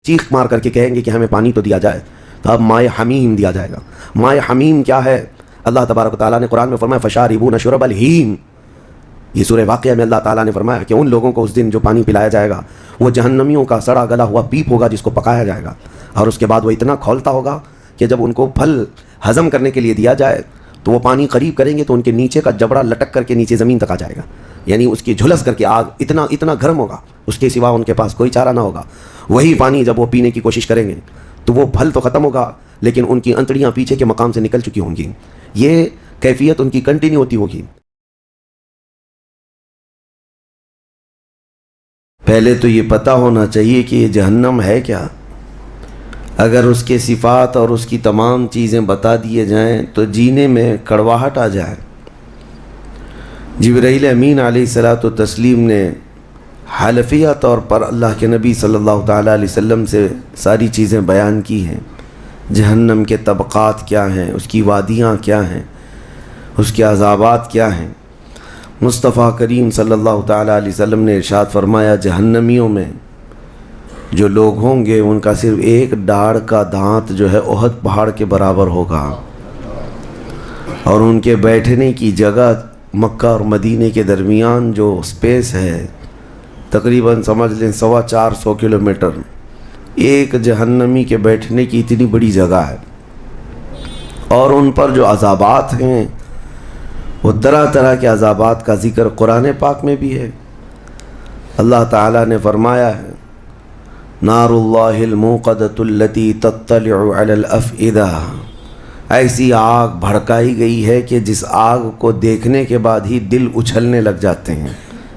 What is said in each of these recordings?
چیخ مار کر کے کہیں گے کہ ہمیں پانی تو دیا جائے، تو اب مائے حمیم دیا جائے گا۔ مائے حمیم کیا ہے؟ اللہ تبارک و تعالیٰ نے قرآن میں فرمایا فشاربون شرب الہیم، یہ سورہ واقعہ میں اللہ تعالیٰ نے فرمایا کہ ان لوگوں کو اس دن جو پانی پلایا جائے گا وہ جہنمیوں کا سڑا گلا ہوا پیپ ہوگا جس کو پکایا جائے گا، اور اس کے بعد وہ اتنا کھولتا ہوگا کہ جب ان کو پھل ہضم کرنے کے لیے دیا جائے تو وہ پانی قریب کریں گے تو ان کے نیچے کا جبڑا لٹک کر کے نیچے زمین تک آ جائے گا، یعنی اس کی جھلس کر کے آگ اتنا گرم ہوگا، اس کے سوا ان کے پاس کوئی چارہ نہ ہوگا۔ وہی پانی جب وہ پینے کی کوشش کریں گے تو وہ پھل تو ختم ہوگا لیکن ان کی انتڑیاں پیچھے کے مقام سے نکل چکی ہوں گی، یہ کیفیت ان کی کنٹینیو ہوتی ہوگی۔ پہلے تو یہ پتہ ہونا چاہیے کہ یہ جہنم ہے کیا۔ اگر اس کے صفات اور اس کی تمام چیزیں بتا دیے جائیں تو جینے میں کڑواہٹ آ جائے۔ جبرائیل امین علیہ الصلاۃ والتسلیم نے حلفیہ طور پر اللہ کے نبی صلی اللہ تعالیٰ علیہ وسلم سے ساری چیزیں بیان کی ہیں، جہنم کے طبقات کیا ہیں، اس کی وادیاں کیا ہیں، اس کے عذابات کیا ہیں۔ مصطفیٰ کریم صلی اللہ تعالیٰ علیہ وسلم نے ارشاد فرمایا جہنمیوں میں جو لوگ ہوں گے ان کا صرف ایک ڈاڑھ کا دانت جو ہے احد پہاڑ کے برابر ہوگا، اور ان کے بیٹھنے کی جگہ مکہ اور مدینے کے درمیان جو سپیس ہے تقریباً سمجھ لیں 450 کلومیٹر، ایک جہنمی کے بیٹھنے کی اتنی بڑی جگہ ہے۔ اور ان پر جو عذابات ہیں وہ طرح طرح کے عذابات کا ذکر قرآن پاک میں بھی ہے۔ اللہ تعالیٰ نے فرمایا ہے نار اللہ الموقدۃ التی تطلع علی الافئدہ، ایسی آگ بھڑکائی گئی ہے کہ جس آگ کو دیکھنے کے بعد ہی دل اچھلنے لگ جاتے ہیں،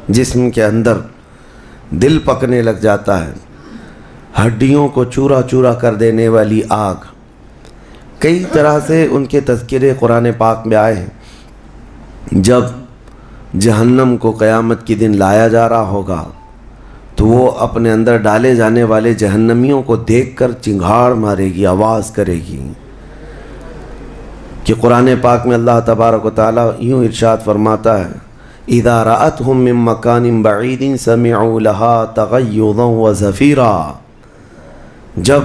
جسم کے اندر دل پکنے لگ جاتا ہے، ہڈیوں کو چورا چورا کر دینے والی آگ۔ کئی طرح سے ان کے تذکرے قرآن پاک میں آئے ہیں۔ جب جہنم کو قیامت کے دن لایا جا رہا ہوگا تو وہ اپنے اندر ڈالے جانے والے جہنمیوں کو دیکھ کر چنگھاڑ مارے گی، آواز کرے گی، کہ قرآن پاک میں اللہ تبارک و تعالیٰ یوں ارشاد فرماتا ہے اذا رأتهم من مکان بعید سمعوا لها تغیظا وزفیرا، جب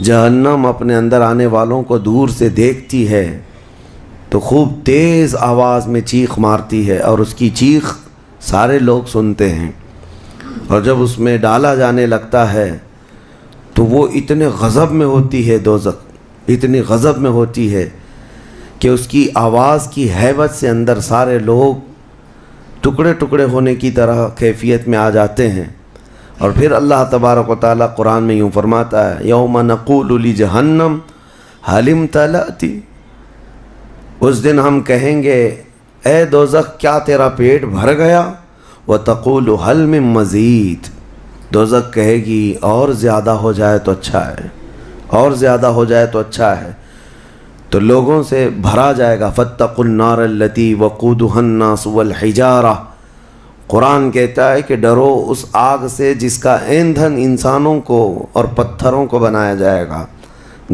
جہنم اپنے اندر آنے والوں کو دور سے دیکھتی ہے تو خوب تیز آواز میں چیخ مارتی ہے، اور اس کی چیخ سارے لوگ سنتے ہیں، اور جب اس میں ڈالا جانے لگتا ہے تو وہ اتنے غضب میں ہوتی ہے، دوزخ اتنی غضب میں ہوتی ہے کہ اس کی آواز کی ہیبت سے اندر سارے لوگ ٹکڑے ٹکڑے ہونے کی طرح کیفیت میں آ جاتے ہیں۔ اور پھر اللہ تبارک و تعالیٰ قرآن میں یوں فرماتا ہے یوم نقول لجہنم هل امتلأت، اس دن ہم کہیں گے اے دوزخ کیا تیرا پیٹ بھر گیا، وتقول هل من مزید، دوزخ کہے گی اور زیادہ ہو جائے تو اچھا ہے، اور زیادہ ہو جائے تو اچھا ہے، تو لوگوں سے بھرا جائے گا فاتقوا النار التی وقودها الناس والحجارہ۔ قرآن کہتا ہے کہ ڈرو اس آگ سے جس کا ایندھن انسانوں کو اور پتھروں کو بنایا جائے گا۔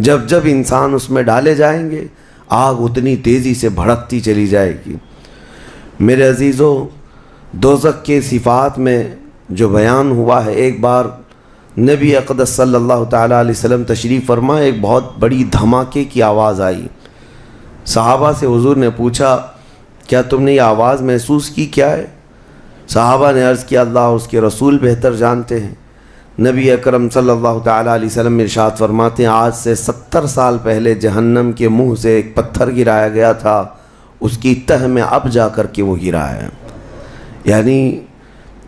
جب جب انسان اس میں ڈالے جائیں گے آگ اتنی تیزی سے بھڑکتی چلی جائے گی۔ میرے عزیزو، دوزخ کے صفات میں جو بیان ہوا ہے، ایک بار نبی اقدس صلی اللہ تعالیٰ علیہ وسلم تشریف فرما، ایک بہت بڑی دھماکے کی آواز آئی۔ صحابہ سے حضور نے پوچھا کیا تم نے یہ آواز محسوس کی، کیا ہے؟ صحابہ نے عرض کیا اللہ اور اس کے رسول بہتر جانتے ہیں۔ نبی اکرم صلی اللہ تعالیٰ علیہ وسلم ارشاد فرماتے ہیں آج سے 70 سال پہلے جہنم کے منہ سے ایک پتھر گرایا گیا تھا، اس کی تہ میں اب جا کر کے وہ گرا ہے۔ یعنی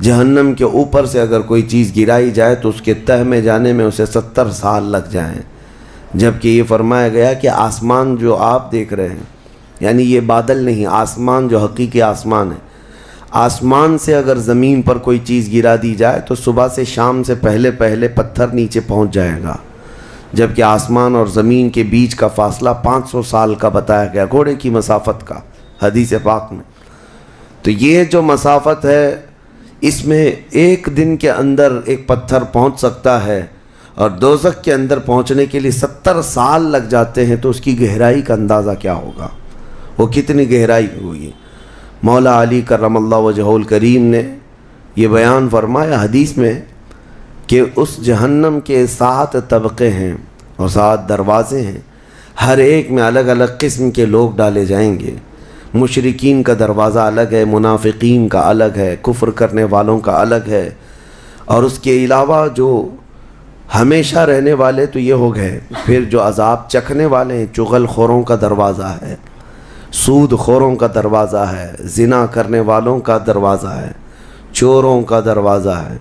جہنم کے اوپر سے اگر کوئی چیز گرائی جائے تو اس کے تہ میں جانے میں اسے 70 سال لگ جائیں، جبکہ یہ فرمایا گیا کہ آسمان جو آپ دیکھ رہے ہیں، یعنی یہ بادل نہیں، آسمان جو حقیقی آسمان ہے، آسمان سے اگر زمین پر کوئی چیز گرا دی جائے تو صبح سے شام سے پہلے پہلے پتھر نیچے پہنچ جائے گا، جبکہ آسمان اور زمین کے بیچ کا فاصلہ 500 سال کا بتایا گیا، گھوڑے کی مسافت کا، حدیث پاک میں۔ تو یہ جو مسافت ہے اس میں ایک دن کے اندر ایک پتھر پہنچ سکتا ہے، اور دوزخ کے اندر پہنچنے کے لیے 70 سال لگ جاتے ہیں، تو اس کی گہرائی کا اندازہ کیا ہوگا، وہ کتنی گہرائی ہوگی۔ مولا علی کرم اللہ وجہہ الکریم نے یہ بیان فرمایا حدیث میں کہ اس جہنم کے 7 طبقے ہیں اور 7 دروازے ہیں، ہر ایک میں الگ الگ قسم کے لوگ ڈالے جائیں گے۔ مشرکین کا دروازہ الگ ہے، منافقین کا الگ ہے، کفر کرنے والوں کا الگ ہے، اور اس کے علاوہ جو ہمیشہ رہنے والے تو یہ ہو گئے، پھر جو عذاب چکھنے والے ہیں، چغل خوروں کا دروازہ ہے، سود خوروں کا دروازہ ہے، زنا کرنے والوں کا دروازہ ہے، چوروں کا دروازہ ہے۔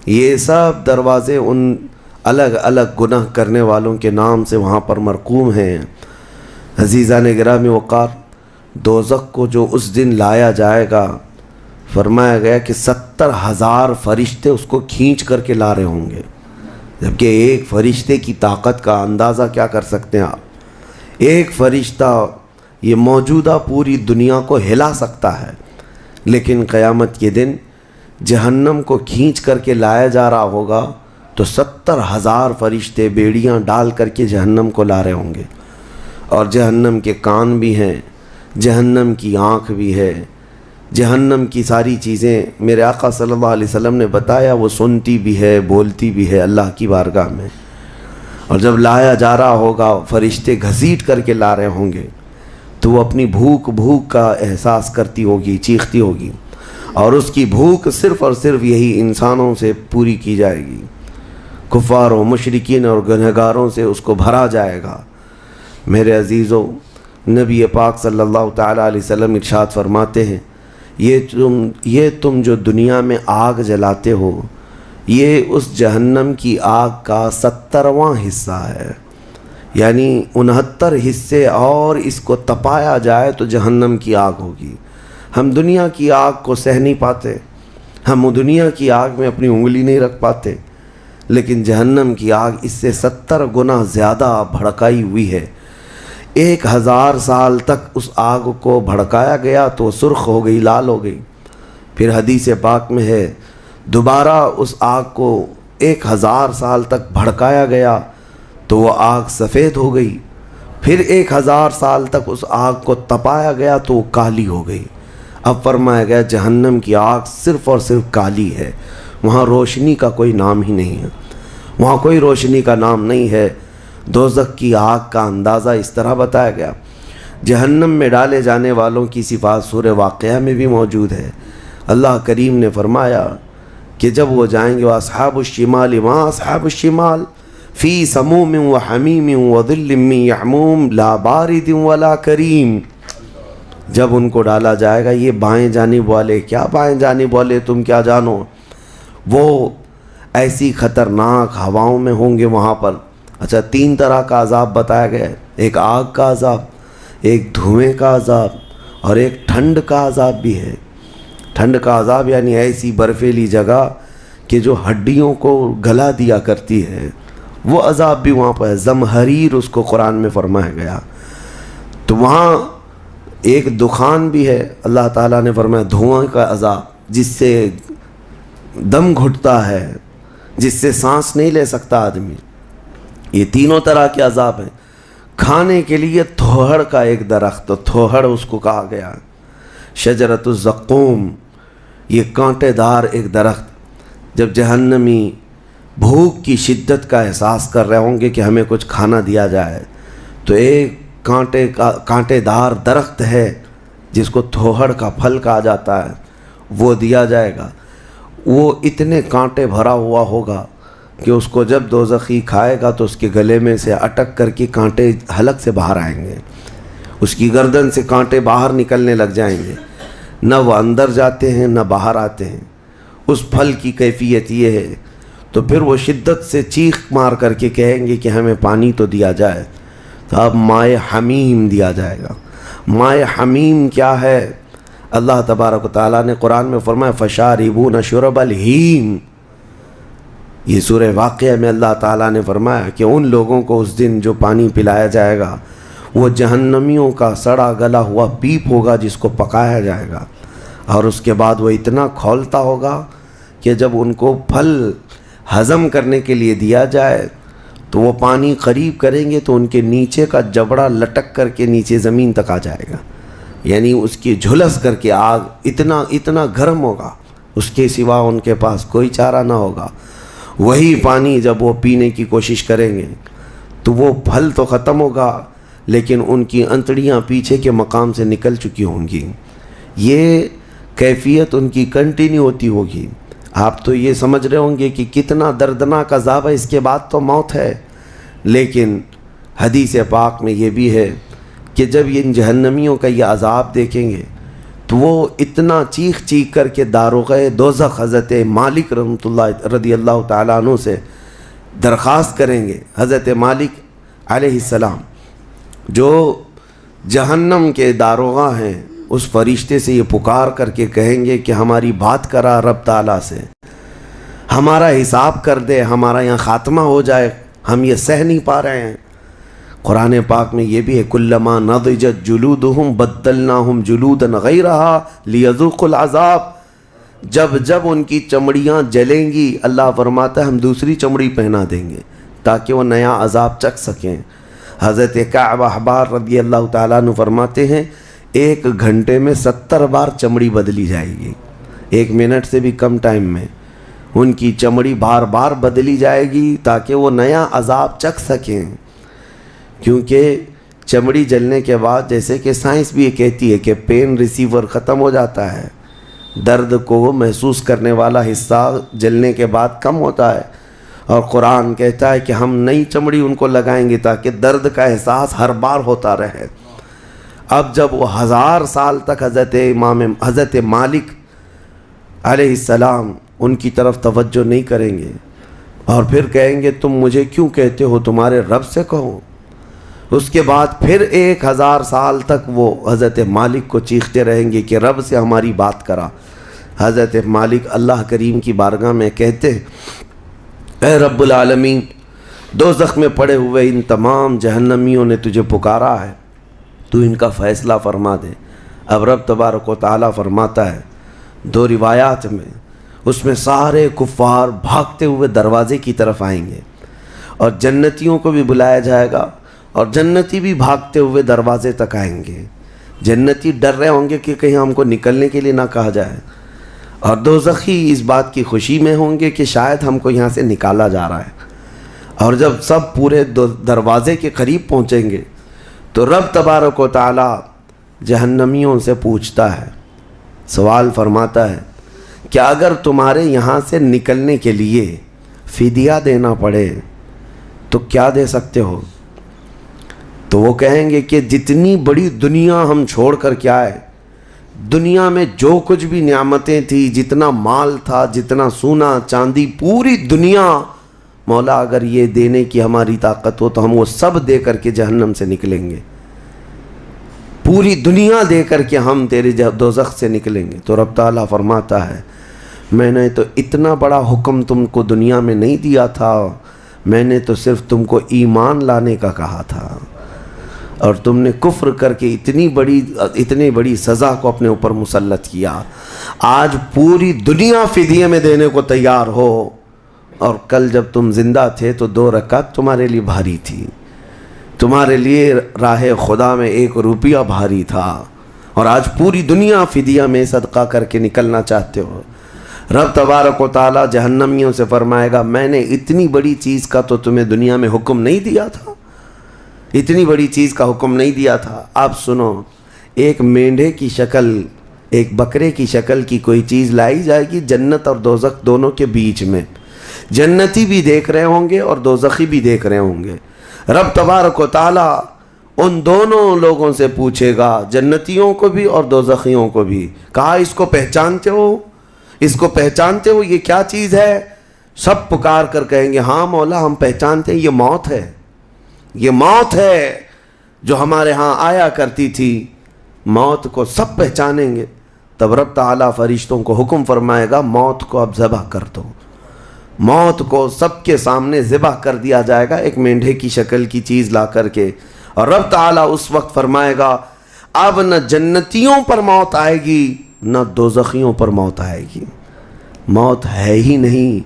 یہ سب دروازے ان الگ الگ گناہ کرنے والوں کے نام سے وہاں پر مرقوم ہیں۔ عزیزان گرامی وقار، دوزخ کو جو اس دن لایا جائے گا، فرمایا گیا کہ 70,000 فرشتے اس کو کھینچ کر کے لا رہے ہوں گے، جبکہ ایک فرشتے کی طاقت کا اندازہ کیا کر سکتے ہیں آپ؟ ایک فرشتہ یہ موجودہ پوری دنیا کو ہلا سکتا ہے، لیکن قیامت کے دن جہنم کو کھینچ کر کے لایا جا رہا ہوگا تو 70,000 فرشتے بیڑیاں ڈال کر کے جہنم کو لا رہے ہوں گے، اور جہنم کے کان بھی ہیں، جہنم کی آنکھ بھی ہے، جہنم کی ساری چیزیں میرے آقا صلی اللہ علیہ وسلم نے بتایا، وہ سنتی بھی ہے، بولتی بھی ہے اللہ کی بارگاہ میں۔ اور جب لایا جا رہا ہوگا، فرشتے گھسیٹ کر کے لا رہے ہوں گے، تو وہ اپنی بھوک کا احساس کرتی ہوگی، چیختی ہوگی، اور اس کی بھوک صرف اور صرف یہی انسانوں سے پوری کی جائے گی، کفاروں، مشرکین اور گنہگاروں سے اس کو بھرا جائے گا۔ میرے عزیزوں، نبی پاک صلی اللہ تعالیٰ علیہ وسلم ارشاد فرماتے ہیں، یہ تم جو دنیا میں آگ جلاتے ہو، یہ اس جہنم کی آگ کا 70واں حصہ ہے، یعنی 69 حصے اور اس کو تپایا جائے تو جہنم کی آگ ہوگی۔ ہم دنیا کی آگ کو سہ نہیں پاتے، ہم دنیا کی آگ میں اپنی انگلی نہیں رکھ پاتے، لیکن جہنم کی آگ اس سے 70 گنا زیادہ بھڑکائی ہوئی ہے۔ 1000 سال تک اس آگ کو بھڑکایا گیا تو سرخ ہو گئی، لال ہو گئی، پھر حدیث پاک میں ہے دوبارہ اس آگ کو 1000 سال تک بھڑکایا گیا تو وہ آگ سفید ہو گئی، پھر 1000 سال تک اس آگ کو تپایا گیا تو وہ کالی ہو گئی۔ اب فرمایا گیا جہنم کی آگ صرف اور صرف کالی ہے، وہاں روشنی کا کوئی نام ہی نہیں ہے، وہاں کوئی روشنی کا نام نہیں ہے۔ دوزخ کی آگ کا اندازہ اس طرح بتایا گیا۔ جہنم میں ڈالے جانے والوں کی صفات سورہ واقعہ میں بھی موجود ہے۔ اللہ کریم نے فرمایا کہ جب وہ جائیں گے اصحاب الشمال ما اصحاب الشمال فی سموم و حمیم و ظل من یحموم لا بارد ولا کریم، جب ان کو ڈالا جائے گا، یہ بائیں جانب والے، کیا بائیں جانب والے تم کیا جانو، وہ ایسی خطرناک ہواؤں میں ہوں گے وہاں پر۔ اچھا، 3 طرح کا عذاب بتایا گیا ہے، ایک آگ کا عذاب، ایک دھوئیں کا عذاب، اور ایک ٹھنڈ کا عذاب بھی ہے۔ ٹھنڈ کا عذاب یعنی ایسی برفیلی جگہ کہ جو ہڈیوں کو گلا دیا کرتی ہے، وہ عذاب بھی وہاں پر ہے، زمہریر اس کو قرآن میں فرمایا گیا۔ تو وہاں ایک دخان بھی ہے، اللہ تعالیٰ نے فرمایا دھواں کا عذاب، جس سے دم گھٹتا ہے، جس سے سانس نہیں لے سکتا آدمی۔ یہ تینوں طرح کے عذاب ہیں۔ کھانے کے لیے تھوہڑ کا ایک درخت، تھوہڑ اس کو کہا گیا، شجرۃ الزقوم، یہ کانٹے دار ایک درخت۔ جب جہنمی بھوک کی شدت کا احساس کر رہے ہوں گے کہ ہمیں کچھ کھانا دیا جائے، تو ایک کانٹے دار درخت ہے جس کو تھوہڑ کا پھل کہا جاتا ہے، وہ دیا جائے گا۔ وہ اتنے کانٹے بھرا ہوا ہوگا کہ اس کو جب دوزخی کھائے گا تو اس کے گلے میں سے اٹک کر کے کانٹے حلق سے باہر آئیں گے، اس کی گردن سے کانٹے باہر نکلنے لگ جائیں گے، نہ وہ اندر جاتے ہیں نہ باہر آتے ہیں۔ اس پھل کی کیفیت یہ ہے، تو پھر وہ شدت سے چیخ مار کر کے کہیں گے کہ ہمیں پانی تو دیا جائے، تو اب مائے حمیم دیا جائے گا۔ مائے حمیم کیا ہے؟ اللہ تبارک و تعالیٰ نے قرآن میں فرمایا فشاربون شرب الہیم۔ یہ سورہ واقعہ میں اللہ تعالیٰ نے فرمایا کہ ان لوگوں کو اس دن جو پانی پلایا جائے گا وہ جہنمیوں کا سڑا گلا ہوا پیپ ہوگا جس کو پکایا جائے گا، اور اس کے بعد وہ اتنا کھولتا ہوگا کہ جب ان کو پھل ہضم کرنے کے لیے دیا جائے تو وہ پانی قریب کریں گے تو ان کے نیچے کا جبڑا لٹک کر کے نیچے زمین تک آ جائے گا، یعنی اس کی جھلس کر کے آگ اتنا گرم ہوگا، اس کے سوا ان کے پاس کوئی چارہ نہ ہوگا۔ وہی پانی جب وہ پینے کی کوشش کریں گے تو وہ پھل تو ختم ہوگا لیکن ان کی انتڑیاں پیچھے کے مقام سے نکل چکی ہوں گی، یہ کیفیت ان کی کنٹینیو ہوتی ہوگی۔ آپ تو یہ سمجھ رہے ہوں گے کہ کتنا دردناک عذاب ہے، اس کے بعد تو موت ہے، لیکن حدیث پاک میں یہ بھی ہے کہ جب ان جہنمیوں کا یہ عذاب دیکھیں گے تو وہ اتنا چیخ چیخ کر کے داروغہ دوزخ حضرت مالک رحمۃ اللہ رضی اللہ تعالیٰ عنہ سے درخواست کریں گے۔ حضرت مالک علیہ السلام جو جہنم کے داروغہ ہیں، اس فرشتے سے یہ پکار کر کے کہیں گے کہ ہماری بات کرا رب تعالیٰ سے، ہمارا حساب کر دے، ہمارا یہاں خاتمہ ہو جائے، ہم یہ سہ نہیں پا رہے ہیں۔ قرآن پاک میں یہ بھی ہے کلما نضجت جلودہم بدلناہم جلودا غیرہا لیذوقوا العذاب، جب جب ان کی چمڑیاں جلیں گی اللہ فرماتا ہے ہم دوسری چمڑی پہنا دیں گے تاکہ وہ نیا عذاب چکھ سکیں۔ حضرت کعب احبار رضی اللہ تعالیٰ عنہ فرماتے ہیں 1 گھنٹے میں 70 بار چمڑی بدلی جائے گی، 1 منٹ سے بھی کم ٹائم میں ان کی چمڑی بار بار بدلی جائے گی تاکہ وہ نیا عذاب چکھ سکیں۔ کیونکہ چمڑی جلنے کے بعد جیسے کہ سائنس بھی یہ کہتی ہے کہ پین ریسیور ختم ہو جاتا ہے، درد کو محسوس کرنے والا حصہ جلنے کے بعد کم ہوتا ہے، اور قرآن کہتا ہے کہ ہم نئی چمڑی ان کو لگائیں گے تاکہ درد کا احساس ہر بار ہوتا رہے۔ اب جب وہ 1000 سال تک حضرت مالک علیہ السلام ان کی طرف توجہ نہیں کریں گے اور پھر کہیں گے تم مجھے کیوں کہتے ہو، تمہارے رب سے کہو، اس کے بعد پھر 1000 سال تک وہ حضرت مالک کو چیختے رہیں گے کہ رب سے ہماری بات کرا۔ حضرت مالک اللہ کریم کی بارگاہ میں کہتے اے رب العالمین، دوزخ میں پڑے ہوئے ان تمام جہنمیوں نے تجھے پکارا ہے، تو ان کا فیصلہ فرما دے۔ اب رب تبارک و تعالیٰ فرماتا ہے 2 روایات میں، اس میں سارے کفار بھاگتے ہوئے دروازے کی طرف آئیں گے اور جنتیوں کو بھی بلایا جائے گا اور جنتی بھی بھاگتے ہوئے دروازے تک آئیں گے۔ جنتی ڈر رہے ہوں گے کہ کہیں ہم کو نکلنے کے لیے نہ کہا جائے، اور دوزخی اس بات کی خوشی میں ہوں گے کہ شاید ہم کو یہاں سے نکالا جا رہا ہے۔ اور جب سب پورے دروازے کے قریب پہنچیں گے تو رب تبارک و تعالیٰ جہنمیوں سے پوچھتا ہے، سوال فرماتا ہے کہ اگر تمہارے یہاں سے نکلنے کے لیے فدیہ دینا پڑے تو کیا دے سکتے ہو؟ تو وہ کہیں گے کہ جتنی بڑی دنیا ہم چھوڑ کر کے آئے، دنیا میں جو کچھ بھی نعمتیں تھی، جتنا مال تھا، جتنا سونا چاندی، پوری دنیا، مولا اگر یہ دینے کی ہماری طاقت ہو تو ہم وہ سب دے کر کے جہنم سے نکلیں گے، پوری دنیا دے کر کے ہم تیرے دوزخ سے نکلیں گے۔ تو رب تعالیٰ فرماتا ہے میں نے تو اتنا بڑا حکم تم کو دنیا میں نہیں دیا تھا، میں نے تو صرف تم کو ایمان لانے کا کہا تھا، اور تم نے کفر کر کے اتنی بڑی سزا کو اپنے اوپر مسلط کیا۔ آج پوری دنیا فدیے میں دینے کو تیار ہو، اور کل جب تم زندہ تھے تو 2 رکعت تمہارے لیے بھاری تھی، تمہارے لیے راہ خدا میں 1 روپیہ بھاری تھا، اور آج پوری دنیا فدیہ میں صدقہ کر کے نکلنا چاہتے ہو۔ رب تبارک و تعالیٰ جہنمیوں سے فرمائے گا میں نے اتنی بڑی چیز کا تو تمہیں دنیا میں حکم نہیں دیا تھا، اتنی بڑی چیز کا حکم نہیں دیا تھا۔ آپ سنو، ایک مینڈھے کی شکل، ایک بکرے کی شکل کی کوئی چیز لائی جائے گی جنت اور دوزخ دونوں کے بیچ میں، جنتی بھی دیکھ رہے ہوں گے اور دوزخی بھی دیکھ رہے ہوں گے۔ رب تبارک و تعالیٰ ان دونوں لوگوں سے پوچھے گا، جنتیوں کو بھی اور دوزخیوں کو بھی، کہا اس کو پہچانتے ہو، اس کو پہچانتے ہو، یہ کیا چیز ہے؟ سب پکار کر کہیں گے ہاں مولا ہم پہچانتے ہیں، یہ موت ہے، یہ موت ہے جو ہمارے ہاں آیا کرتی تھی۔ موت کو سب پہچانیں گے۔ تب رب تعالیٰ فرشتوں کو حکم فرمائے گا موت کو اب ذبح کر دو۔ موت کو سب کے سامنے ذبح کر دیا جائے گا ایک مینڈھے کی شکل کی چیز لا کر کے، اور رب تعالیٰ اس وقت فرمائے گا اب نہ جنتیوں پر موت آئے گی نہ دوزخیوں پر موت آئے گی، موت ہے ہی نہیں،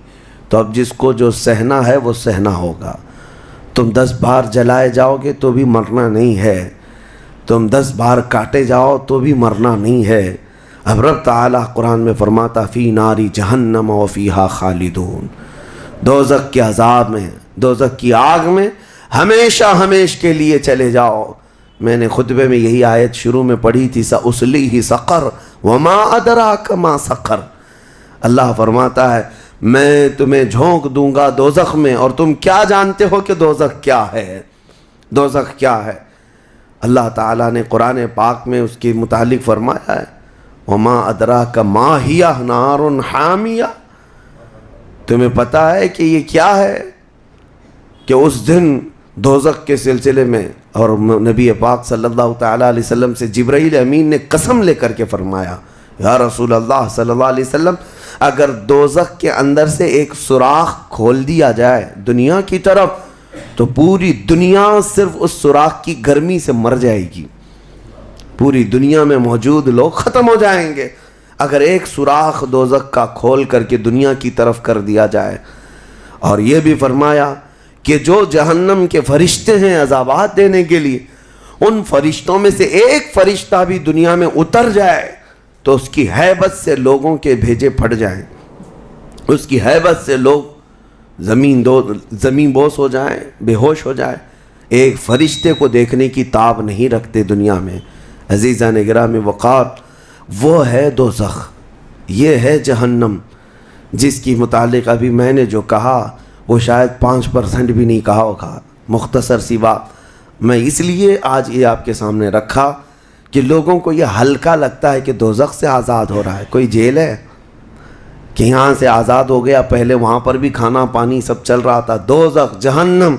تو اب جس کو جو سہنا ہے وہ سہنا ہوگا۔ تم 10 بار جلائے جاؤ گے تو بھی مرنا نہیں ہے، تم 10 بار کاٹے جاؤ تو بھی مرنا نہیں ہے۔ اب رب تعالیٰ قرآن میں فرماتا فی ناری جہنم و فیہا خالدون، دوزخ کے عذاب میں، دوزخ کی آگ میں ہمیشہ ہمیش کے لیے چلے جاؤ۔ میں نے خطبے میں یہی آیت شروع میں پڑھی تھی، سأصلیہ سقر وما ادراک ما سقر۔ اللہ فرماتا ہے میں تمہیں جھونک دوں گا دوزخ میں، اور تم کیا جانتے ہو کہ دوزخ کیا ہے؟ دوزخ کیا ہے؟ اللہ تعالیٰ نے قرآن پاک میں اس کے متعلق فرمایا ہے وما ادراک ما ہی نار حامیہ۔ تمہیں پتہ ہے کہ یہ کیا ہے؟ کہ اس دن دوزخ کے سلسلے میں، اور نبی پاک صلی اللہ تعالیٰ علیہ وسلم سے جبرائیل امین نے قسم لے کر کے فرمایا یا رسول اللہ صلی اللہ علیہ وسلم، اگر دوزخ کے اندر سے ایک سوراخ کھول دیا جائے دنیا کی طرف تو پوری دنیا صرف اس سوراخ کی گرمی سے مر جائے گی، پوری دنیا میں موجود لوگ ختم ہو جائیں گے اگر ایک سوراخ دوزخ کا کھول کر کے دنیا کی طرف کر دیا جائے۔ اور یہ بھی فرمایا کہ جو جہنم کے فرشتے ہیں عذابات دینے کے لیے، ان فرشتوں میں سے ایک فرشتہ بھی دنیا میں اتر جائے تو اس کی ہیبت سے لوگوں کے بھیجے پھٹ جائیں، اس کی ہیبت سے لوگ زمین بوس ہو جائیں، بے ہوش ہو جائیں، ایک فرشتے کو دیکھنے کی تاب نہیں رکھتے دنیا میں۔ عزیزان گرامی وقار، وہ ہے دوزخ، یہ ہے جہنم، جس کی متعلق ابھی میں نے جو کہا وہ شاید 5% بھی نہیں کہا ہوگا، مختصر سی بات میں اس لیے آج یہ آپ کے سامنے رکھا کہ لوگوں کو یہ ہلکا لگتا ہے کہ دوزخ سے آزاد ہو رہا ہے، کوئی جیل ہے کہ یہاں سے آزاد ہو گیا، پہلے وہاں پر بھی کھانا پانی سب چل رہا تھا۔ دوزخ، جہنم،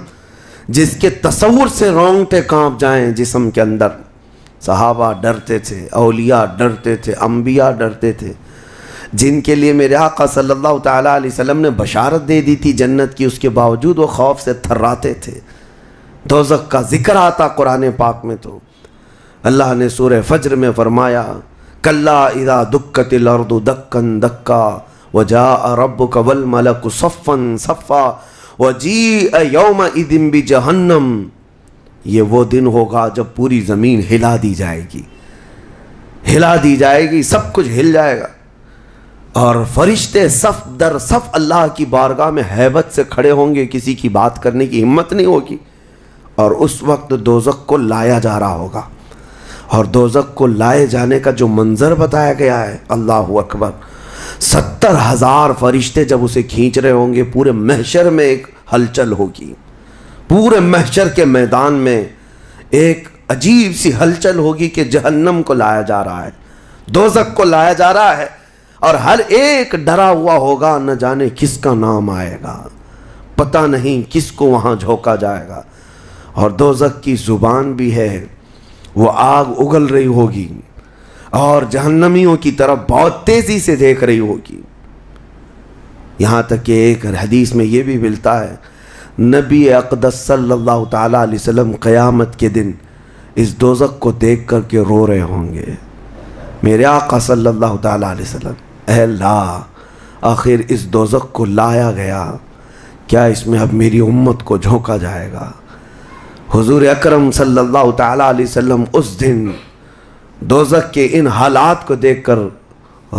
جس کے تصور سے رونگٹے کانپ جائیں جسم کے اندر۔ صحابہ ڈرتے تھے، اولیاء ڈرتے تھے، انبیاء ڈرتے تھے، جن کے لیے میرے آقا صلی اللہ تعالیٰ علیہ وسلم نے بشارت دے دی تھی جنت کی، اس کے باوجود وہ خوف سے تھراتے تھے۔ دوزخ کا ذکر آتا قرآن پاک میں تو اللہ نے سورہ فجر میں فرمایا کلا اذا دکت الارض دکن دکا وجاء ربک والملک صفا صفا وجیء یومئذ بجہنم۔ یہ وہ دن ہوگا جب پوری زمین ہلا دی جائے گی، ہلا دی جائے گی، سب کچھ ہل جائے گا، اور فرشتے صف در صف اللہ کی بارگاہ میں ہیبت سے کھڑے ہوں گے، کسی کی بات کرنے کی ہمت نہیں ہوگی، اور اس وقت دوزخ کو لایا جا رہا ہوگا۔ اور دوزخ کو لائے جانے کا جو منظر بتایا گیا ہے، اللہ اکبر، 70,000 فرشتے جب اسے کھینچ رہے ہوں گے، پورے محشر میں ایک ہلچل ہوگی، پورے محشر کے میدان میں ایک عجیب سی ہلچل ہوگی کہ جہنم کو لایا جا رہا ہے، دوزخ کو لایا جا رہا ہے، اور ہر ایک ڈرا ہوا ہوگا، نہ جانے کس کا نام آئے گا، پتہ نہیں کس کو وہاں جھونکا جائے گا۔ اور دوزخ کی زبان بھی ہے، وہ آگ اگل رہی ہوگی اور جہنمیوں کی طرف بہت تیزی سے دیکھ رہی ہوگی، یہاں تک کہ ایک حدیث میں یہ بھی ملتا ہے نبی اقدس صلی اللہ تعالیٰ علیہ وسلم قیامت کے دن اس دوزخ کو دیکھ کر کے رو رہے ہوں گے، میرے آقا صلی اللہ تعالیٰ علیہ وسلم، اے اللہ آخر اس دوزخ کو لایا گیا، کیا اس میں اب میری امت کو جھونکا جائے گا؟ حضور اکرم صلی اللہ تعالیٰ علیہ وسلم اس دن دوزخ کے ان حالات کو دیکھ کر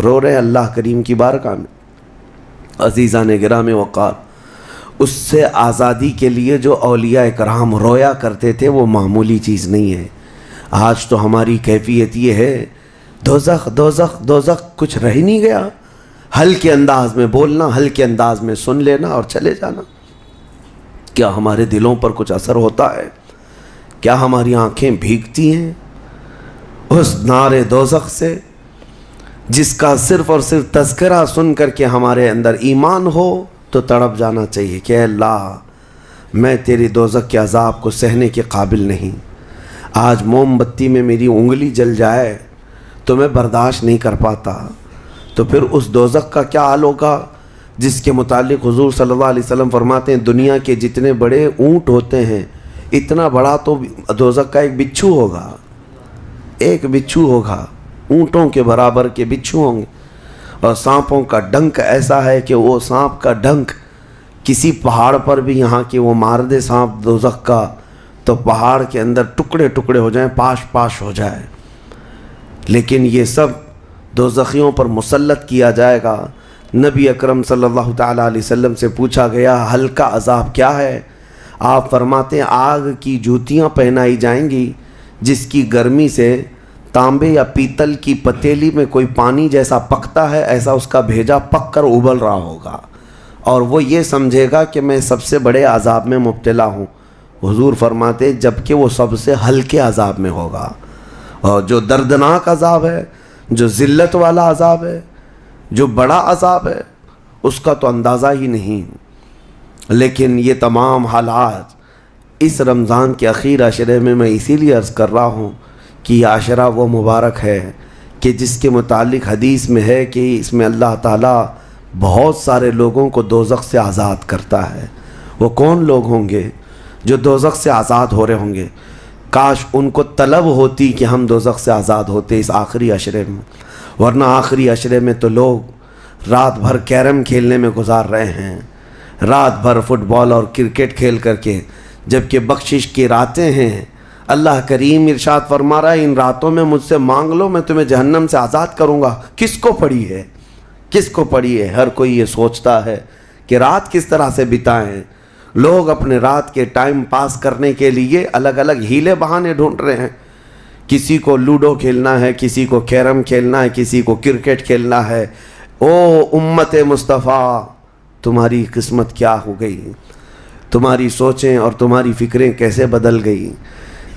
رو رہے اللہ کریم کی بارگاہ میں۔ عزیزان گرامی وقار، اس سے آزادی کے لیے جو اولیاء کرام رویا کرتے تھے وہ معمولی چیز نہیں ہے۔ آج تو ہماری کیفیت یہ ہے دوزخ دوزخ دوزخ، کچھ رہ نہیں گیا، ہلکے انداز میں بولنا، ہلکے انداز میں سن لینا اور چلے جانا۔ کیا ہمارے دلوں پر کچھ اثر ہوتا ہے؟ کیا ہماری آنکھیں بھیگتی ہیں اس نعرے دوزخ سے جس کا صرف اور صرف تذکرہ سن کر کے ہمارے اندر ایمان ہو تو تڑپ جانا چاہیے کہ اے اللہ میں تیری دوزخ کے عذاب کو سہنے کے قابل نہیں، آج موم بتی میں میری انگلی جل جائے تو میں برداشت نہیں کر پاتا، تو پھر اس دوزخ کا کیا حال ہوگا جس کے متعلق حضور صلی اللہ علیہ وسلم فرماتے ہیں دنیا کے جتنے بڑے اونٹ ہوتے ہیں اتنا بڑا تو دوزخ کا ایک بچھو ہوگا، ایک بچھو ہوگا، اونٹوں کے برابر کے بچھو ہوں گے، اور سانپوں کا ڈنک ایسا ہے کہ وہ سانپ کا ڈنک کسی پہاڑ پر بھی یہاں کے وہ مار دے سانپ دوزخ کا تو پہاڑ کے اندر ٹکڑے ٹکڑے ہو جائیں، پاش پاش ہو جائے، لیکن یہ سب دوزخیوں پر مسلط کیا جائے گا نبی اکرم صلی اللہ تعالیٰ علیہ وسلم سے پوچھا گیا ہلکا عذاب کیا ہے؟ آپ فرماتے ہیں آگ کی جوتیاں پہنائی جائیں گی جس کی گرمی سے تانبے یا پیتل کی پتیلی میں کوئی پانی جیسا پکتا ہے ایسا اس کا بھیجا پک کر ابل رہا ہوگا، اور وہ یہ سمجھے گا کہ میں سب سے بڑے عذاب میں مبتلا ہوں۔ حضور فرماتے جبکہ وہ سب سے ہلکے عذاب میں ہوگا، اور جو دردناک عذاب ہے، جو ذلت والا عذاب ہے، جو بڑا عذاب ہے، اس کا تو اندازہ ہی نہیں۔ لیکن یہ تمام حالات اس رمضان کے اخیر عشرے میں اسی لیے عرض کر رہا ہوں کہ یہ عشرہ وہ مبارک ہے کہ جس کے متعلق حدیث میں ہے کہ اس میں اللہ تعالیٰ بہت سارے لوگوں کو دوزخ سے آزاد کرتا ہے۔ وہ کون لوگ ہوں گے جو دوزخ سے آزاد ہو رہے ہوں گے؟ کاش ان کو طلب ہوتی کہ ہم دوزخ سے آزاد ہوتے اس آخری عشرے میں، ورنہ آخری عشرے میں تو لوگ رات بھر کیرم کھیلنے میں گزار رہے ہیں، رات بھر فٹ بال اور کرکٹ کھیل کر کے، جبکہ بخشش کی راتیں ہیں۔ اللہ کریم ارشاد فرما رہا ہے ان راتوں میں مجھ سے مانگ لو میں تمہیں جہنم سے آزاد کروں گا۔ کس کو پڑی ہے؟ کس کو پڑی ہے؟ ہر کوئی یہ سوچتا ہے کہ رات کس طرح سے بتائیں۔ لوگ اپنے رات کے ٹائم پاس کرنے کے لیے الگ الگ ہیلے بہانے ڈھونڈ رہے ہیں۔ کسی کو لوڈو کھیلنا ہے، کسی کو کیرم کھیلنا ہے، کسی کو کرکٹ کھیلنا ہے۔ او امت مصطفیٰ، تمہاری قسمت کیا ہو گئی؟ تمہاری سوچیں اور تمہاری فکریں کیسے بدل گئی؟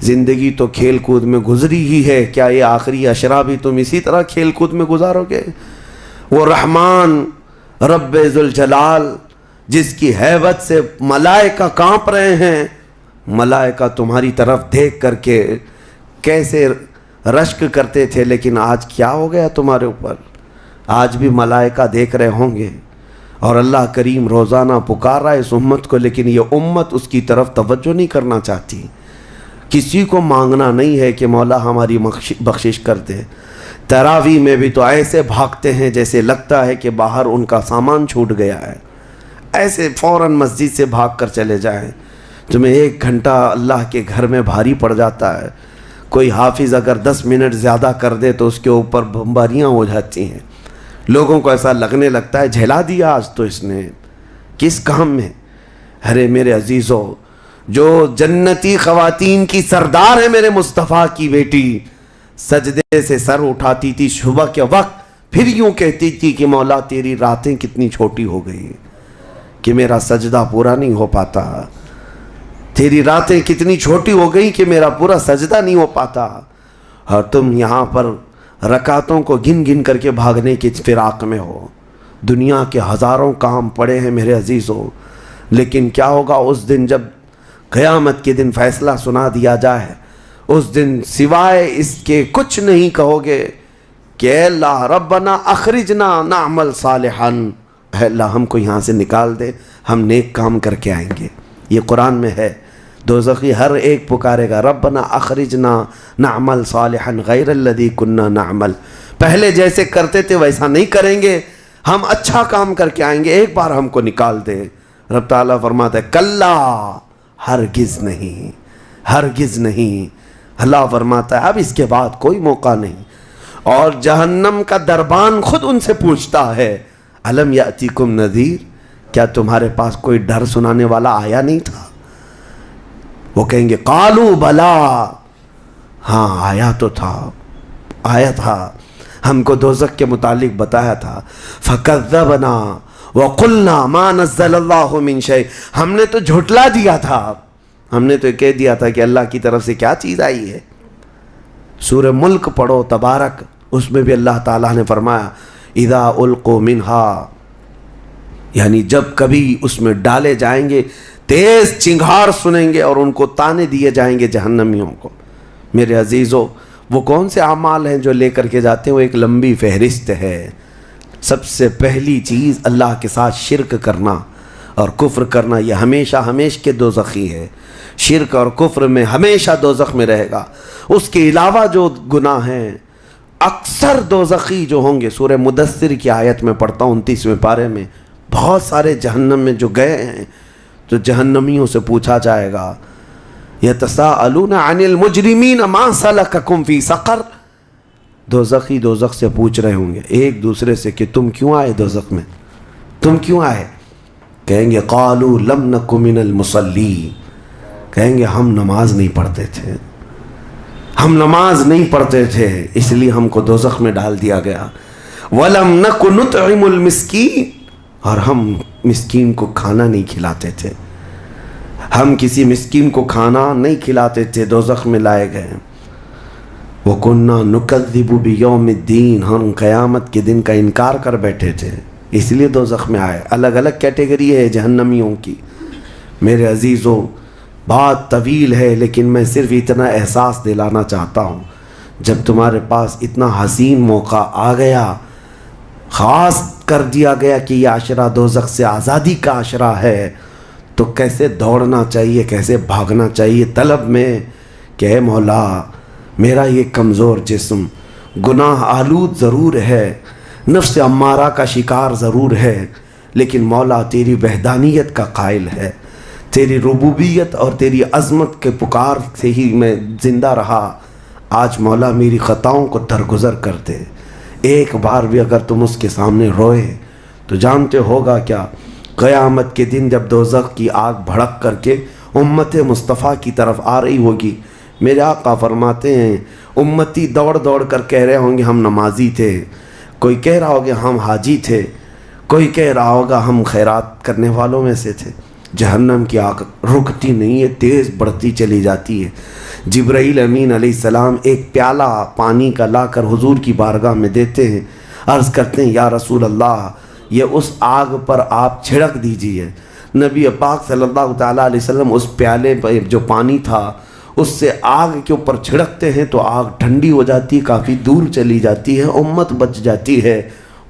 زندگی تو کھیل کود میں گزری ہی ہے، کیا یہ آخری عشرہ بھی تم اسی طرح کھیل کود میں گزارو گے؟ وہ رحمان رب ذوالجلال جس کی ہیبت سے ملائکہ کانپ رہے ہیں، ملائکہ تمہاری طرف دیکھ کر کے کیسے رشک کرتے تھے، لیکن آج کیا ہو گیا تمہارے اوپر؟ آج بھی ملائکہ دیکھ رہے ہوں گے، اور اللہ کریم روزانہ پکار رہا ہے اس امت کو، لیکن یہ امت اس کی طرف توجہ نہیں کرنا چاہتی۔ کسی کو مانگنا نہیں ہے کہ مولا ہماری بخشش کر دے۔ تراویح میں بھی تو ایسے بھاگتے ہیں جیسے لگتا ہے کہ باہر ان کا سامان چھوٹ گیا ہے، ایسے فوراً مسجد سے بھاگ کر چلے جائیں۔ تمہیں 1 گھنٹہ اللہ کے گھر میں بھاری پڑ جاتا ہے، کوئی حافظ اگر 10 منٹ زیادہ کر دے تو اس کے اوپر بمباریاں ہو جاتی ہیں۔ لوگوں کو ایسا لگنے لگتا ہے جھیلا دیا آج تو اس نے، کس کام میں؟ ارے میرے عزیزو، جو جنتی خواتین کی سردار ہے میرے مصطفیٰ کی بیٹی، سجدے سے سر اٹھاتی تھی صبح کے وقت، پھر یوں کہتی تھی کہ مولا تیری راتیں کتنی چھوٹی ہو گئی کہ میرا سجدہ پورا نہیں ہو پاتا، تیری راتیں کتنی چھوٹی ہو گئی کہ میرا پورا سجدہ نہیں ہو پاتا، اور تم یہاں پر رکعتوں کو گن گن کر کے بھاگنے کی فراق میں ہو۔ دنیا کے ہزاروں کام پڑے ہیں میرے عزیزوں، لیکن کیا ہوگا اس دن جب قیامت کے دن فیصلہ سنا دیا جائے؟ اس دن سوائے اس کے کچھ نہیں کہو گے کہ اے اللہ ربنا اخرجنا نعمل صالحا، اے اللہ ہم کو یہاں سے نکال دے، ہم نیک کام کر کے آئیں گے۔ یہ قرآن میں ہے، دوزخی ہر ایک پکارے گا ربنا اخرجنا نعمل صالحا غیر الذی کننا نعمل، پہلے جیسے کرتے تھے ویسا نہیں کریں گے، ہم اچھا کام کر کے آئیں گے، ایک بار ہم کو نکال دے۔ رب تعالیٰ فرماتا ہے کلا، ہرگز نہیں، ہرگز نہیں۔ اللہ فرماتا ہے اب اس کے بعد کوئی موقع نہیں، اور جہنم کا دربان خود ان سے پوچھتا ہے الم یاتیکم نذیر، کیا تمہارے پاس کوئی ڈر سنانے والا آیا نہیں تھا؟ وہ کہیں گے قالوا بلا، ہاں آیا تو تھا، آیا تھا، ہم کو دوزخ کے متعلق بتایا تھا۔ فکذبنا وقلنا ما نزل اللہ من شیء، ہم نے تو جھٹلا دیا تھا، ہم نے تو کہہ دیا تھا کہ اللہ کی طرف سے کیا چیز آئی ہے۔ سورہ ملک پڑھو تبارک، اس میں بھی اللہ تعالیٰ نے فرمایا اذا القوا منہا، یعنی جب کبھی اس میں ڈالے جائیں گے تیز چنگھاڑ سنیں گے اور ان کو تانے دیے جائیں گے جہنمیوں کو۔ میرے عزیزو، وہ کون سے اعمال ہیں جو لے کر کے جاتے ہیں؟ وہ ایک لمبی فہرست ہے۔ سب سے پہلی چیز اللہ کے ساتھ شرک کرنا اور کفر کرنا، یہ ہمیشہ ہمیشہ کے دوزخی ہے۔ شرک اور کفر میں ہمیشہ دوزخ میں رہے گا۔ اس کے علاوہ جو گناہ ہیں اکثر دوزخی جو ہوں گے، سورہ مدثر کی آیت میں پڑھتا ہوں 29ویں پارے میں، بہت سارے جہنم میں جو گئے ہیں تو جہنمیوں سے پوچھا جائے گا یتساءلون عن المجرمین ما سلککم فی سقر، دوزخی دوزخ سے پوچھ رہے ہوں گے ایک دوسرے سے کہ تم کیوں آئے دوزخ میں، تم کیوں آئے؟ کہیں گے قالوا لم نک من المصلی، کہیں گے ہم نماز نہیں پڑھتے تھے، ہم نماز نہیں پڑھتے تھے اس لیے ہم کو دوزخ میں ڈال دیا گیا۔ وَلَمْ نَكُ نُطْعِمُ الْمِسْكِينَ، اور ہم مسکین کو کھانا نہیں کھلاتے تھے، ہم کسی مسکین کو کھانا نہیں کھلاتے تھے، دوزخ میں لائے گئے۔ وَكُنَّا نُكَذِّبُ بِيَوْمِ الدِّينِ، ہم قیامت کے دن کا انکار کر بیٹھے تھے اس لیے دوزخ میں آئے۔ الگ الگ کیٹیگری ہے جہنمیوں کی۔ میرے عزیزوں بات طویل ہے لیکن میں صرف اتنا احساس دلانا چاہتا ہوں، جب تمہارے پاس اتنا حسین موقع آ گیا، خاص کر دیا گیا کہ یہ عشرہ دوزخ سے آزادی کا عشرہ ہے، تو کیسے دوڑنا چاہیے، کیسے بھاگنا چاہیے طلب میں کہ اے مولا میرا یہ کمزور جسم گناہ آلود ضرور ہے، نفس امارہ کا شکار ضرور ہے، لیکن مولا تیری وحدانیت کا قائل ہے، تیری ربوبیت اور تیری عظمت کے پکار سے ہی میں زندہ رہا۔ آج مولا میری خطاؤں کو درگزر کر دے۔ ایک بار بھی اگر تم اس کے سامنے روئے تو جانتے ہوگا کیا، قیامت کے دن جب دوزخ کی آگ بھڑک کر کے امت مصطفیٰ کی طرف آ رہی ہوگی، میرے آقا فرماتے ہیں امتی دوڑ دوڑ کر کہہ رہے ہوں گے ہم نمازی تھے، کوئی کہہ رہا ہوگا ہم حاجی تھے، کوئی کہہ رہا ہوگا ہم خیرات کرنے والوں میں سے تھے۔ جہنم کی آگ رکتی نہیں ہے، تیز بڑھتی چلی جاتی ہے۔ جبرائیل امین علیہ السلام ایک پیالہ پانی کا لا کر حضور کی بارگاہ میں دیتے ہیں، عرض کرتے ہیں یا رسول اللہ یہ اس آگ پر آپ چھڑک دیجئے۔ نبی پاک صلی اللہ تعالیٰ علیہ وسلم اس پیالے پر جو پانی تھا اس سے آگ کے اوپر چھڑکتے ہیں تو آگ ٹھنڈی ہو جاتی، کافی دور چلی جاتی ہے، امت بچ جاتی ہے۔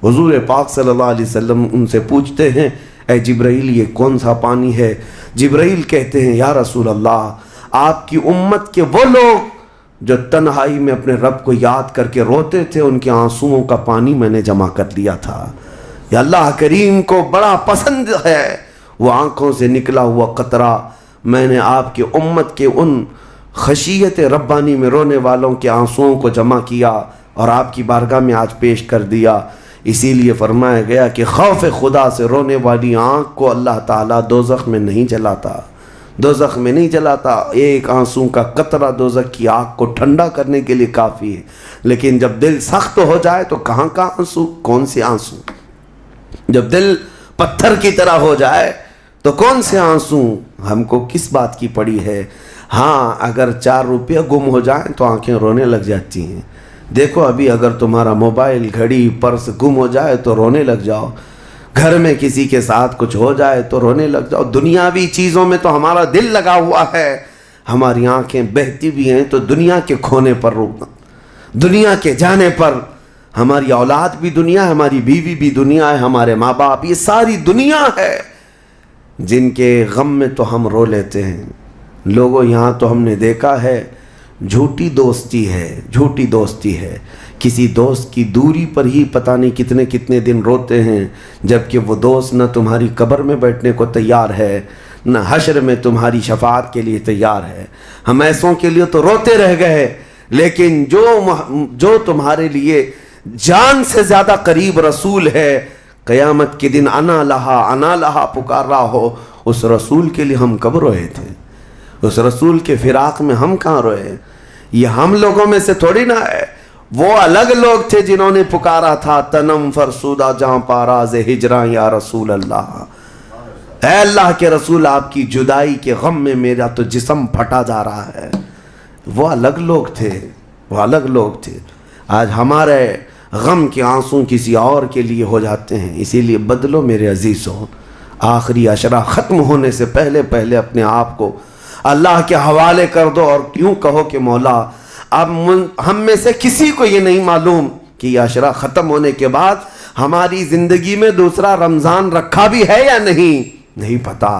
حضور پاک صلی اللہ علیہ وسلم ان سے پوچھتے ہیں اے جبرائیل یہ کون سا پانی ہے؟ جبرائیل کہتے ہیں یا رسول اللہ آپ کی امت کے وہ لوگ جو تنہائی میں اپنے رب کو یاد کر کے روتے تھے، ان کے آنسوؤں کا پانی میں نے جمع کر لیا تھا۔ یا اللہ کریم کو بڑا پسند ہے وہ آنکھوں سے نکلا ہوا قطرہ، میں نے آپ کی امت کے ان خشیت ربانی میں رونے والوں کے آنسوؤں کو جمع کیا اور آپ کی بارگاہ میں آج پیش کر دیا۔ اسی لیے فرمایا گیا کہ خوف خدا سے رونے والی آنکھ کو اللہ تعالیٰ دوزخ میں نہیں جلاتا، دوزخ میں نہیں جلاتا۔ ایک آنسو کا قطرہ دوزخ کی آگ کو ٹھنڈا کرنے کے لیے کافی ہے، لیکن جب دل سخت ہو جائے تو کہاں کا آنسو، کون سے آنسو؟ جب دل پتھر کی طرح ہو جائے تو کون سے آنسو؟ ہم کو کس بات کی پڑی ہے؟ ہاں اگر 4 روپیہ گم ہو جائیں تو آنکھیں رونے لگ جاتی ہیں۔ دیکھو ابھی اگر تمہارا موبائل، گھڑی، پرس گم ہو جائے تو رونے لگ جاؤ، گھر میں کسی کے ساتھ کچھ ہو جائے تو رونے لگ جاؤ۔ دنیاوی چیزوں میں تو ہمارا دل لگا ہوا ہے، ہماری آنکھیں بہتی بھی ہیں تو دنیا کے کھونے پر رونا، دنیا کے جانے پر۔ ہماری اولاد بھی دنیا ہے، ہماری بیوی بھی دنیا ہے، ہمارے ماں باپ، یہ ساری دنیا ہے جن کے غم میں تو ہم رو لیتے ہیں۔ لوگوں یہاں تو ہم نے دیکھا ہے جھوٹی دوستی ہے، جھوٹی دوستی ہے، کسی دوست کی دوری پر ہی پتہ نہیں کتنے کتنے دن روتے ہیں، جبکہ وہ دوست نہ تمہاری قبر میں بیٹھنے کو تیار ہے نہ حشر میں تمہاری شفاعت کے لیے تیار ہے۔ ہم ایسوں کے لیے تو روتے رہ گئے، لیکن جو تمہارے لیے جان سے زیادہ قریب رسول ہے، قیامت کے دن انا لہا پکار رہا ہو، اس رسول کے لیے ہم کب روئے تھے؟ اس رسول کے فراق میں ہم کہاں روئے؟ یہ ہم لوگوں میں سے تھوڑی نہ ہے، وہ الگ لوگ تھے جنہوں نے پکارا تھا تنم فرسودہ جہاں پاراز ہجراں یا رسول اللہ، اے اللہ کے رسول آپ کی جدائی کے غم میں میرا تو جسم پھٹا جا رہا ہے۔ وہ الگ لوگ تھے، وہ الگ لوگ تھے۔ آج ہمارے غم کے آنسوں کسی اور کے لیے ہو جاتے ہیں، اسی لیے بدلو میرے عزیزوں، آخری عشرہ ختم ہونے سے پہلے اپنے آپ کو اللہ کے حوالے کر دو اور کیوں کہو کہ مولا اب ہم میں سے کسی کو یہ نہیں معلوم کہ یہ عشرہ ختم ہونے کے بعد ہماری زندگی میں دوسرا رمضان رکھا بھی ہے یا نہیں پتا۔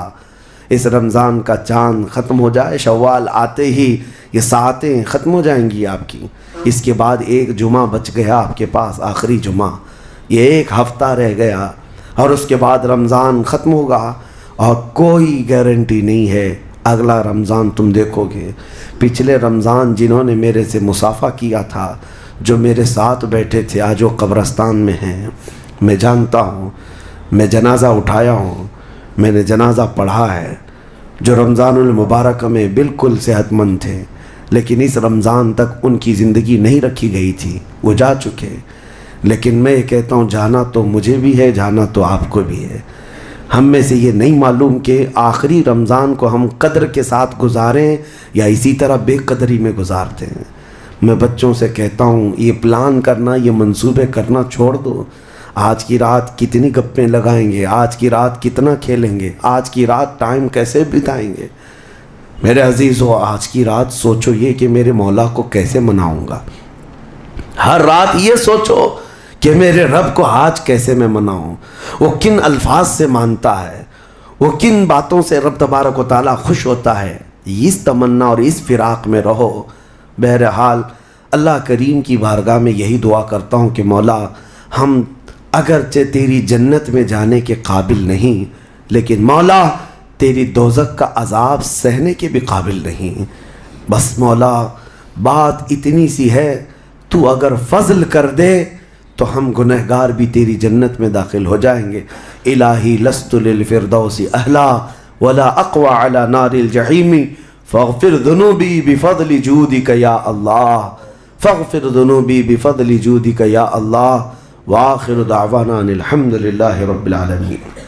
اس رمضان کا چاند ختم ہو جائے، شوال آتے ہی یہ ساعتیں ختم ہو جائیں گی آپ کی، اس کے بعد ایک جمعہ بچ گیا آپ کے پاس، آخری جمعہ، یہ ایک ہفتہ رہ گیا اور اس کے بعد رمضان ختم ہوگا اور کوئی گارنٹی نہیں ہے اگلا رمضان تم دیکھو گے۔ پچھلے رمضان جنہوں نے میرے سے مصافحہ کیا تھا، جو میرے ساتھ بیٹھے تھے، آج وہ قبرستان میں ہیں، میں جانتا ہوں میں جنازہ اٹھایا ہوں، میں نے جنازہ پڑھا ہے، جو رمضان المبارک میں بالکل صحت مند تھے، لیکن اس رمضان تک ان کی زندگی نہیں رکھی گئی تھی، وہ جا چکے۔ لیکن میں یہ کہتا ہوں جانا تو مجھے بھی ہے، جانا تو آپ کو بھی ہے۔ ہم میں سے یہ نہیں معلوم کہ آخری رمضان کو ہم قدر کے ساتھ گزاریں یا اسی طرح بے قدری میں گزارتے ہیں۔ میں بچوں سے کہتا ہوں یہ پلان کرنا، یہ منصوبے کرنا چھوڑ دو۔ آج کی رات کتنی گپیں لگائیں گے، آج کی رات کتنا کھیلیں گے، آج کی رات ٹائم کیسے بتائیں گے۔ میرے عزیزو، آج کی رات سوچو یہ کہ میرے مولا کو کیسے مناؤں گا۔ ہر رات یہ سوچو کہ میرے رب کو آج کیسے میں مناؤں، وہ کن الفاظ سے مانتا ہے، وہ کن باتوں سے رب تبارک و تعالیٰ خوش ہوتا ہے۔ اس تمنا اور اس فراق میں رہو۔ بہرحال اللہ کریم کی بارگاہ میں یہی دعا کرتا ہوں کہ مولا، ہم اگرچہ تیری جنت میں جانے کے قابل نہیں، لیکن مولا تیری دوزخ کا عذاب سہنے کے بھی قابل نہیں۔ بس مولا بات اتنی سی ہے، تو اگر فضل کر دے تو ہم گنہگار بھی تیری جنت میں داخل ہو جائیں گے۔ الہی لست للفردوس اہلا ولا اقوى على نار الجحیم فاغفر ذنوبی بفضل جودک یا اللہ، فاغفر ذنوبی بفضل جودک یا اللہ، وآخر دعوانا الحمد للہ رب العالمین۔